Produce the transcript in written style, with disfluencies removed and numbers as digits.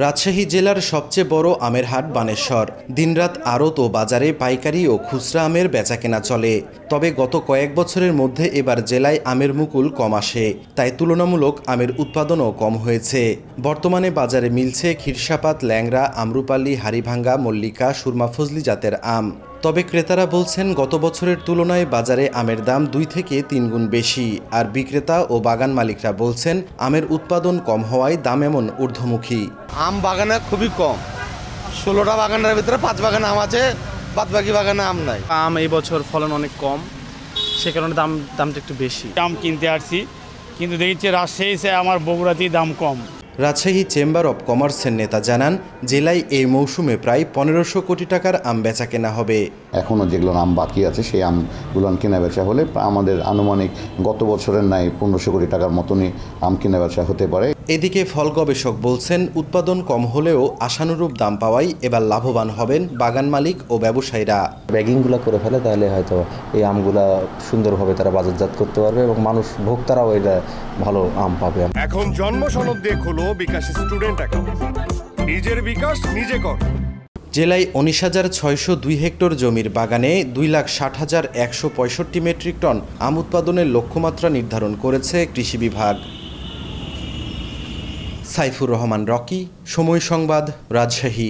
রাজশাহী জেলার সবচেয়ে বড় আমের হাট বানেশ্বর। দিনরাত আড়ত ও বাজারে পাইকারি ও খুচরা আমের বেচাকেনা চলে। তবে গত কয়েক বছরের মধ্যে এবার জেলায় আমের মুকুল কম আসে, তাই তুলনামূলক আমের উৎপাদনও কম হয়েছে। বর্তমানে বাজারে মিলছে খিরসাপাত, ল্যাংড়া, আম্রপালি, হাড়িভাঙ্গা, মল্লিকা, সুরমা ফজলি জাতের আম। তবে ক্রেতারা বলছেন গত বছরের তুলনায় বাজারে আমের দাম 2 থেকে 3 গুণ বেশি। আর বিক্রেতা ও বাগান মালিকরা বলছেন আমের উৎপাদন কম হওয়ায় দাম এমন ঊর্ধ্বমুখী। আম বাগানে খুবই কম, 16টা বাগানের ভিতরে 5 বাগানে আম আছে, বাদ বাকি বাগানে আম নাই। আম এই বছর ফলন অনেক কম, সে কারণে দামটা একটু বেশি। আম কিনতে আসছি, কিন্তু দেখছি রাজশাহীতে আমার বগুড়াতেই দাম কম। রাজশাহী চেম্বার অব কমার্সের নেতা জানান, জেলায় এই মৌসুমে প্রায় 1500 কোটি টাকার আম বেচা কেনা হবে। এখনও যেগুলো আম বাকি আছে সেই আমগুলো কেনা বেচা হলে আমাদের আনুমানিক গত বছরের ন্যায় 1500 কোটি টাকার মতনই আম কেনা বেচা হতে পারে। এদিকে ফল গবেষক বলছেন উৎপাদন কম হলেও আশানুরূপ দাম পাওয়ায় এবার লাভবান হবেন বাগান মালিক ও ব্যবসায়ীরা। ব্যাগিংগুলো করে ফেলে তাহলে হয়তো এই আমগুলা সুন্দরভাবে তারা বাজারজাত করতে পারবে এবং মানুষ ভোক্তারাও এটা ভালো আম পাবে। এখন জন্ম সনদ দিয়ে খোলো বিকাশ স্টুডেন্ট অ্যাকাউন্ট, নিজের বিকাশ নিজে কর। জেলায় 19,602 হেক্টর জমির বাগানে 2,60,165 মেট্রিক টন আম উৎপাদনের লক্ষ্যমাত্রা নির্ধারণ করেছে কৃষি বিভাগ। সাইফুর রহমান রকি, সময় সংবাদ, রাজশাহী।